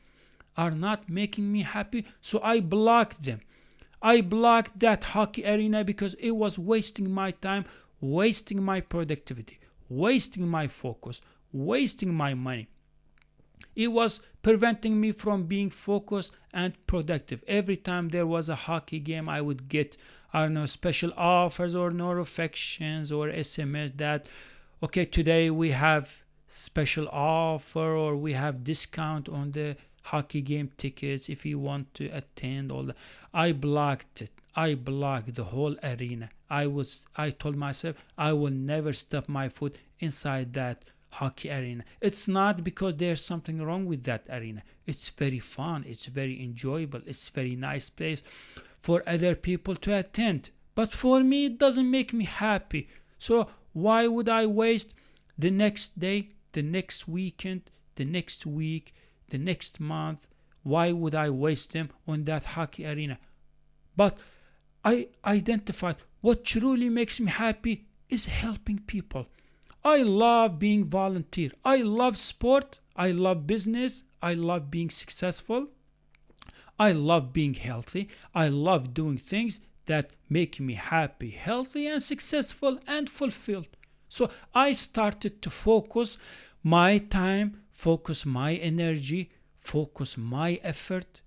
are not making me happy, so I blocked them. I blocked that hockey arena because it was wasting my time, wasting my productivity, wasting my focus, wasting my money. It was preventing me from being focused and productive. Every time there was a hockey game, I would get, I don't know, special offers or notifications or SMS that, okay, today we have special offer or we have discount on the hockey game tickets if you want to attend. All that. I blocked it. I blocked the whole arena. I told myself I will never step my foot inside that hockey arena. It's not because there's something wrong with that arena. It's very fun. It's very enjoyable. It's very nice place for other people to attend. But for me, it doesn't make me happy. So why would I waste the next day, the next weekend, the next week, the next month? Why would I waste them on that hockey arena? But I identified what truly makes me happy is helping people. I love being volunteer. I love sport. I love business. I love being successful. I love being healthy. I love doing things that make me happy, healthy, and successful and fulfilled. So I started to focus my time, focus my energy, focus my effort,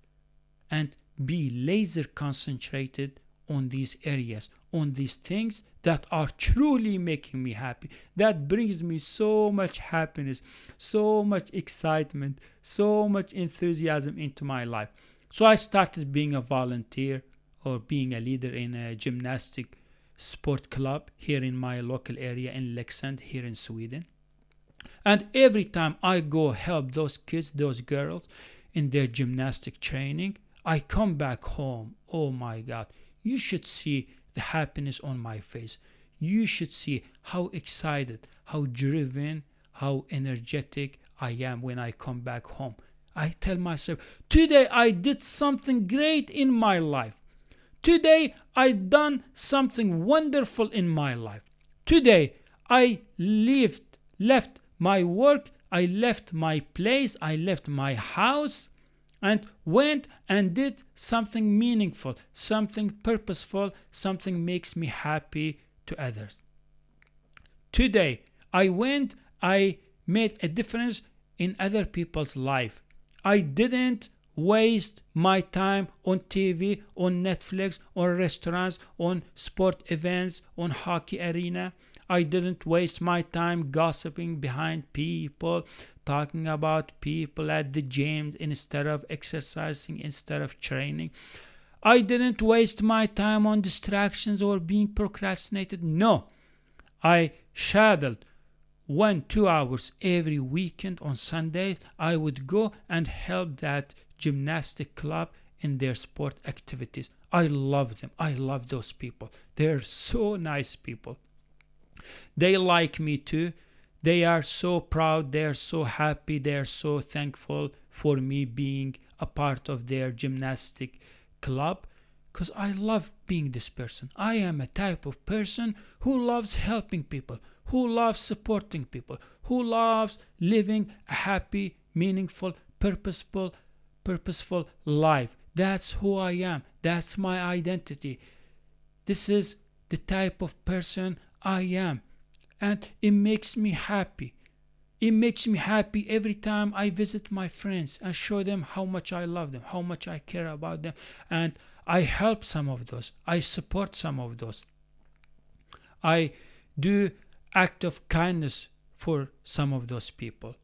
and be laser concentrated on these areas, on these things that are truly making me happy, that brings me so much happiness, so much excitement, so much enthusiasm into my life. So I started being a volunteer or being a leader in a gymnastic sport club here in my local area in Leksand, here in Sweden. And every time I go help those kids, those girls in their gymnastic training, I come back home. Oh my God, you should see the happiness on my face. You should see how excited, how driven, how energetic I am when I come back home. I tell myself, today I did something great in my life. Today I done something wonderful in my life. Today I left my work, I left my place, I left my house, and went and did something meaningful, something purposeful, something makes me happy to others. Today, I went, I made a difference in other people's life. I didn't waste my time on TV, on Netflix, on restaurants, on sport events, on hockey arena. I didn't waste my time gossiping behind people, talking about people at the gym instead of exercising, instead of training. I didn't waste my time on distractions or being procrastinated. No, I scheduled 1-2 hours every weekend on Sundays. I would go and help that gymnastic club in their sport activities. I love them. I love those people. They're so nice people. They like me too. They are so proud, they are so happy, they are so thankful for me being a part of their gymnastic club, because I love being this person. I am a type of person who loves helping people, who loves supporting people, who loves living a happy, meaningful, purposeful life. That's who I am. That's my identity. This is the type of person I am. And it makes me happy. It makes me happy every time I visit my friends and show them how much I love them, how much I care about them. And I help some of those. I support some of those. I do act of kindness for some of those people.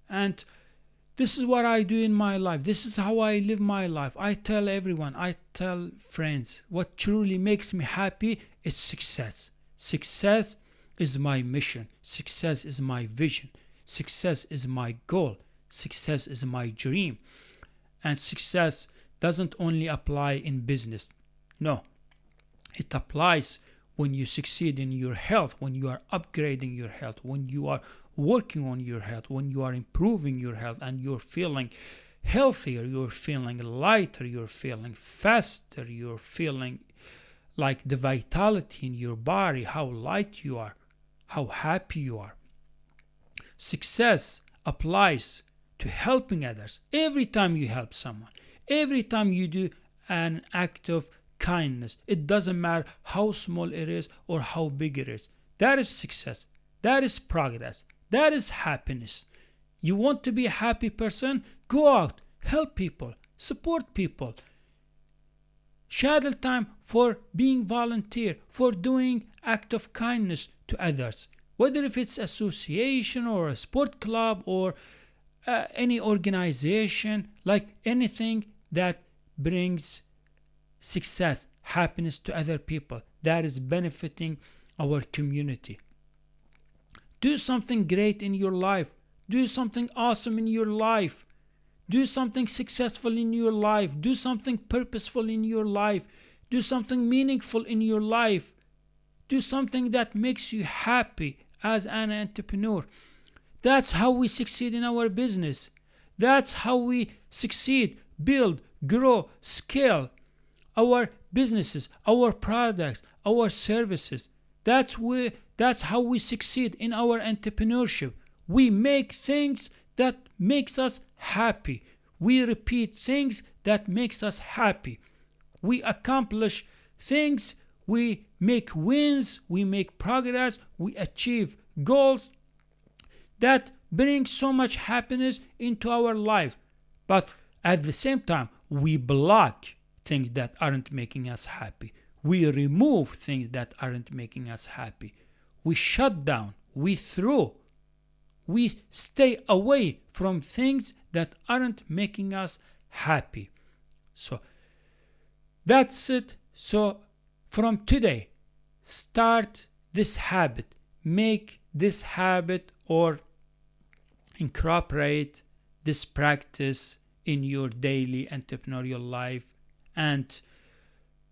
And this is what I do in my life. This is how I live my life. I tell everyone, I tell friends, what truly makes me happy is success. Success is my mission. Success is my vision. Success is my goal. Success is my dream. And success doesn't only apply in business. No, it applies when you succeed in your health, when you are upgrading your health, when you are working on your health, when you are improving your health and you're feeling healthier, you're feeling lighter, you're feeling faster, you're feeling like the vitality in your body, how light you are, how happy you are. Success applies to helping others. Every time you help someone, every time you do an act of kindness, it doesn't matter how small it is or how big it is. That is success. That is progress. That is happiness. You want to be a happy person? Go out, help people, support people. Schedule time for being volunteer, for doing act of kindness to others. Whether if it's association or a sport club or any organization, like anything that brings success, happiness to other people, that is benefiting our community. Do something great in your life. Do something awesome in your life. Do something successful in your life. Do something purposeful in your life. Do something meaningful in your life. Do something that makes you happy as an entrepreneur. That's how we succeed in our business. That's how we succeed, build, grow, scale our businesses, our products, our services. That's how we succeed in our entrepreneurship. We make things that makes us happy. We repeat things that makes us happy. We accomplish things, we make wins, we make progress, we achieve goals that bring so much happiness into our life. But at the same time, we block things that aren't making us happy. We remove things that aren't making us happy. We shut down, we throw, we stay away from things that aren't making us happy. So that's it. So from today, start this habit. Make this habit or incorporate this practice in your daily entrepreneurial life, and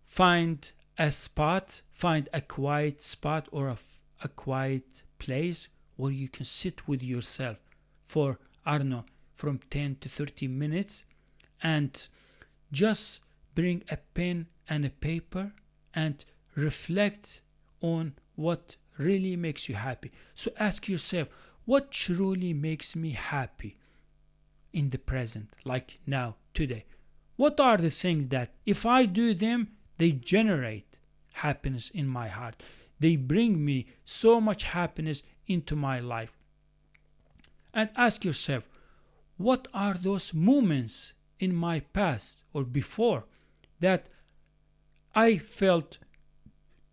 find a spot, find a quiet spot or a quiet place where you can sit with yourself for, I don't know, from 10 to 30 minutes, and just bring a pen and a paper and reflect on what really makes you happy. So ask yourself, what truly makes me happy in the present, like now, today? What are the things that if I do them, they generate happiness in my heart? They bring me so much happiness into my life. And ask yourself, what are those moments in my past or before that I felt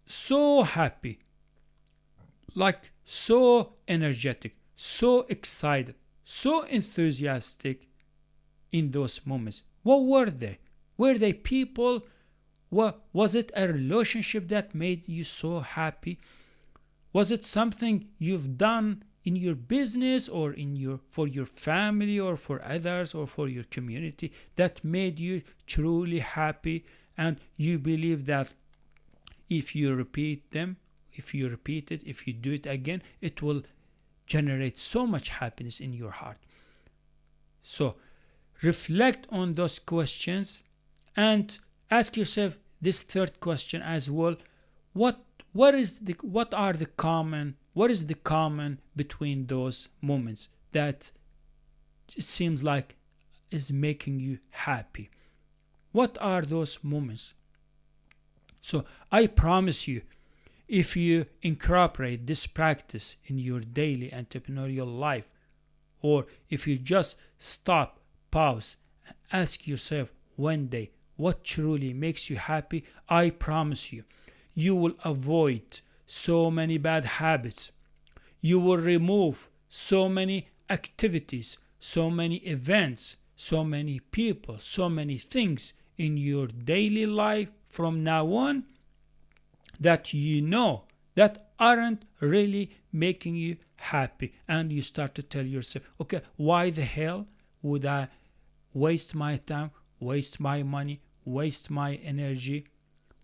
so happy, like so energetic, so excited, so enthusiastic in those moments? What were they? Were they people? Was it a relationship that made you so happy? Was it something you've done in your business or for your family or for others or for your community that made you truly happy, and you believe that if you repeat it, if you do it again, it will generate so much happiness in your heart? So reflect on those questions and ask yourself this third question as well. What is the common between those moments that it seems like is making you happy? What are those moments? So I promise you, if you incorporate this practice in your daily entrepreneurial life, or if you just stop, pause, and ask yourself one day what truly makes you happy, I promise you, you will avoid so many bad habits. You will remove so many activities, so many events, so many people, so many things in your daily life from now on that you know that aren't really making you happy. And you start to tell yourself, okay, why the hell would I waste my time, waste my money, waste my energy,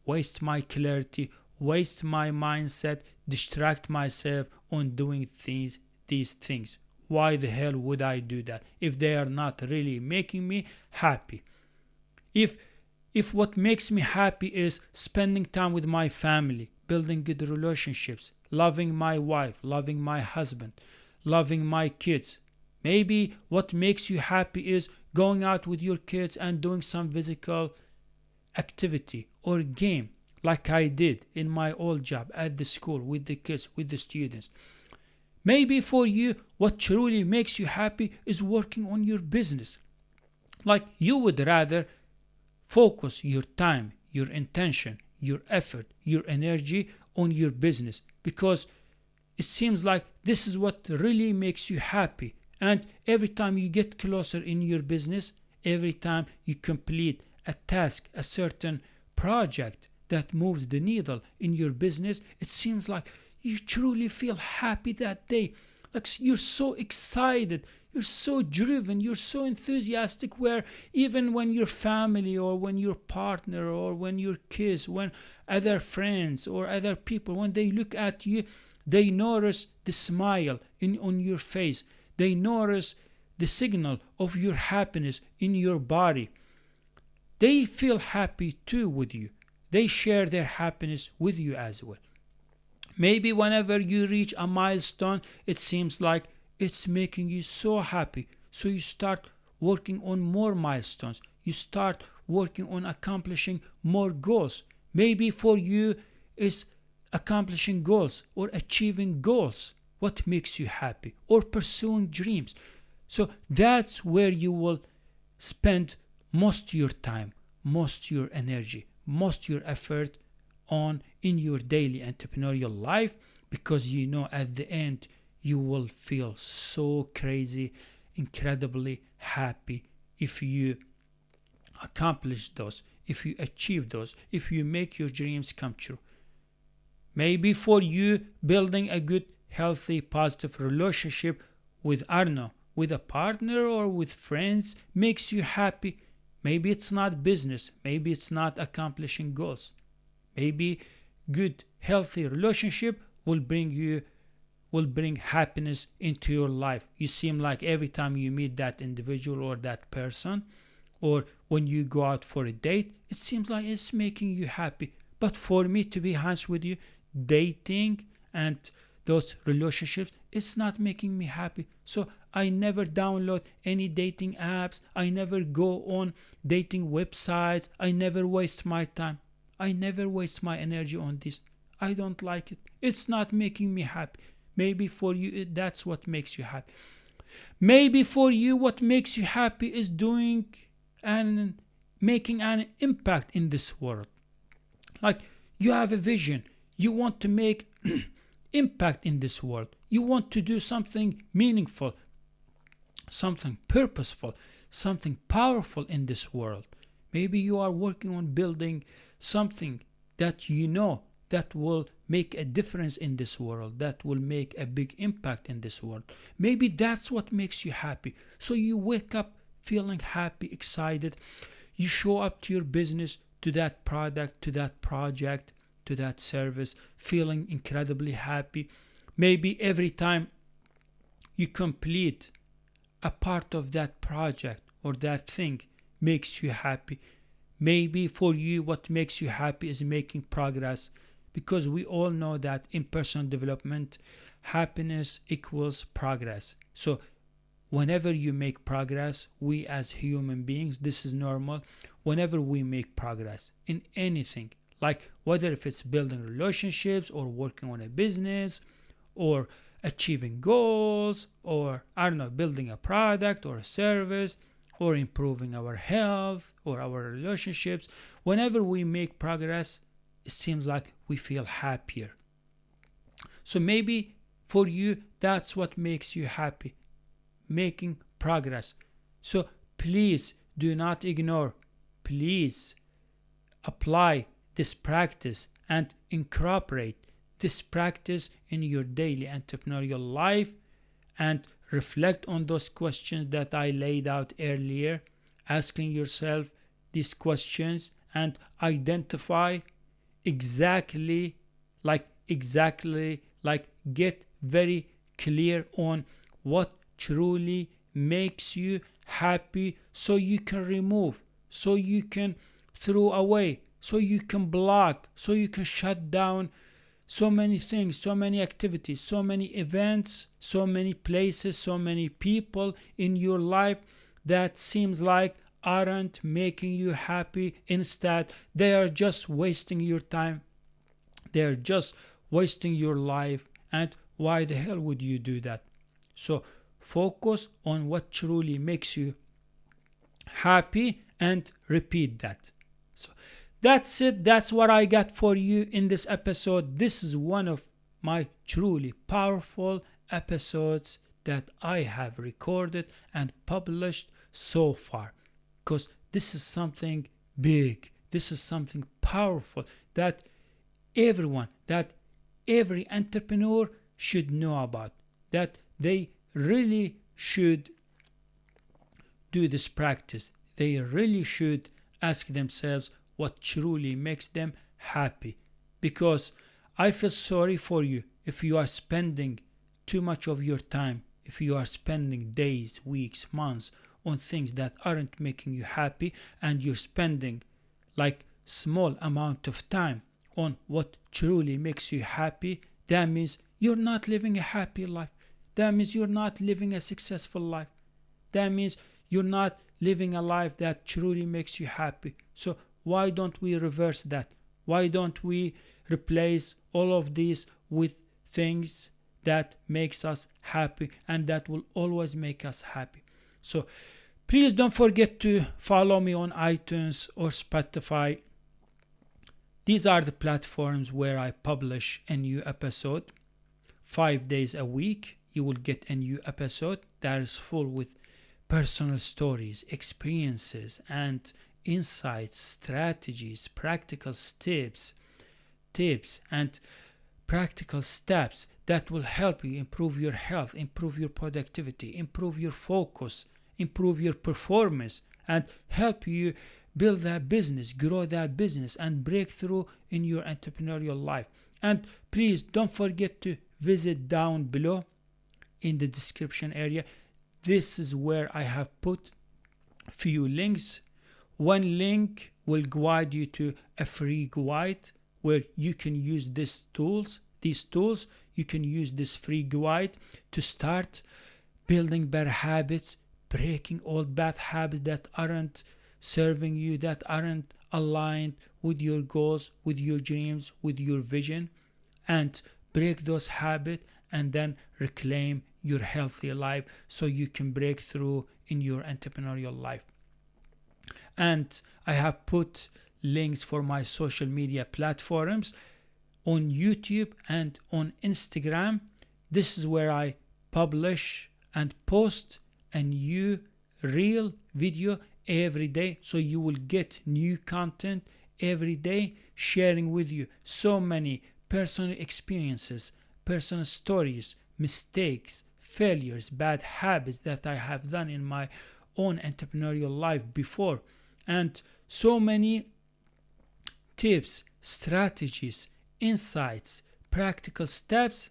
waste my clarity, waste my mindset, distract myself on doing these things? Why the hell would I do that if they are not really making me happy? If what makes me happy is spending time with my family, building good relationships, loving my wife, loving my husband, loving my kids, maybe what makes you happy is going out with your kids and doing some physical activity or game like I did in my old job at the school with the kids, with the students. Maybe for you, what truly makes you happy is working on your business. Like you would rather focus your time, your intention, your effort, your energy on your business because it seems like this is what really makes you happy. And every time you get closer in your business, every time you complete a task, a certain project that moves the needle in your business, it seems like you truly feel happy that day. Like you're so excited, you're so driven, you're so enthusiastic, where even when your family or when your partner or when your kids, when other friends or other people, when they look at you, they notice the smile on your face. They notice the signal of your happiness in your body. They feel happy too with you. They share their happiness with you as well. Maybe whenever you reach a milestone, it seems like it's making you so happy. So you start working on more milestones. You start working on accomplishing more goals. Maybe for you, it's accomplishing goals or achieving goals. What makes you happy? Or pursuing dreams. So that's where you will spend most your time, most your energy, most your effort on in your daily entrepreneurial life, because you know at the end you will feel so crazy, incredibly happy if you accomplish those, if you achieve those, if you make your dreams come true. Maybe for you, building a good, healthy, positive relationship with, I don't know, with a partner or with friends makes you happy. Maybe it's not business. Maybe it's not accomplishing goals. Maybe good, healthy relationship will bring happiness into your life. You seem like every time you meet that individual or that person, or when you go out for a date, it seems like it's making you happy. But for me, to be honest with you, dating and those relationships, it's not making me happy. So I never download any dating apps. I never go on dating websites. I never waste my time. I never waste my energy on this. I don't like it. It's not making me happy. Maybe for you, that's what makes you happy. Maybe for you, what makes you happy is doing and making an impact in this world. Like you have a vision. You want to make impact in this world. You want to do something meaningful, something purposeful, something powerful in this world. Maybe you are working on building something that you know that will make a difference in this world, that will make a big impact in this world. Maybe that's what makes you happy. So you wake up feeling happy, excited. You show up to your business, to that product, to that project, to that service, feeling incredibly happy. Maybe every time you complete a part of that project or that thing makes you happy. Maybe for you, what makes you happy is making progress, because we all know that in personal development, happiness equals progress. So whenever you make progress, we as human beings, this is normal. Whenever we make progress in anything, like whether if it's building relationships or working on a business or achieving goals, or I don't know, building a product or a service, or improving our health or our relationships, whenever we make progress, it seems like we feel happier. So maybe For you, that's what makes you happy, making progress. So please do not ignore. Please apply this practice and incorporate this practice in your daily entrepreneurial life, and reflect on those questions that I laid out earlier, asking yourself these questions and identify exactly get very clear on what truly makes you happy, so you can remove, so you can throw away, so you can block, so you can shut down so many things, so many activities, so many events, so many places, so many people in your life that seems like aren't making you happy. Instead, they are just wasting your time. They are just wasting your life. And why the hell would you do that? So focus on what truly makes you happy and repeat that. So that's it. That's what I got for you in this episode. This is one of my truly powerful episodes that I have recorded and published so far, because this is something big. This is something powerful that every entrepreneur should know about, that they really should do this practice. They really should ask themselves what truly makes them happy. Because I feel sorry for you if you are spending too much of your time, if you are spending days, weeks, months on things that aren't making you happy, and you're spending like small amount of time on what truly makes you happy. That means you're not living a happy life. That means you're not living a successful life. That means you're not living a life that truly makes you happy. So why don't we reverse that? Why don't we replace all of these with things that makes us happy and that will always make us happy? So please don't forget to follow me on iTunes or Spotify. These are the platforms where I publish a new episode. 5 days a week, you will get a new episode that is full with personal stories, experiences, and insights, strategies, practical tips, and practical steps that will help you improve your health, improve your productivity, improve your focus, improve your performance, and help you build that business, grow that business, and break through in your entrepreneurial life. And please don't forget to visit down below in the description area. This is where I have put a few links. One link will guide you to a free guide where you can use these tools. You can use this free guide to start building better habits, breaking old bad habits that aren't serving you, that aren't aligned with your goals, with your dreams, with your vision, and break those habits and then reclaim your healthy life so you can break through in your entrepreneurial life. And I have put links for my social media platforms on YouTube and on Instagram. This is where I publish and post a new real video every day, so you will get new content every day, sharing with you so many personal experiences, personal stories, mistakes, failures, bad habits that I have done in my own entrepreneurial life before, and so many tips, strategies, insights, practical steps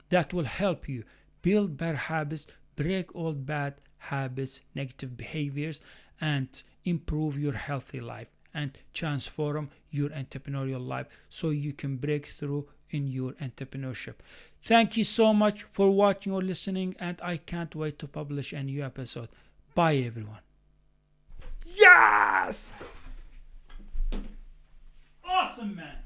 that will help you build better habits, break old bad habits, negative behaviors, and improve your healthy life and transform your entrepreneurial life so you can break through in your entrepreneurship. Thank you so much for watching or listening, and I can't wait to publish a new episode. Bye everyone. Yes! Awesome, man.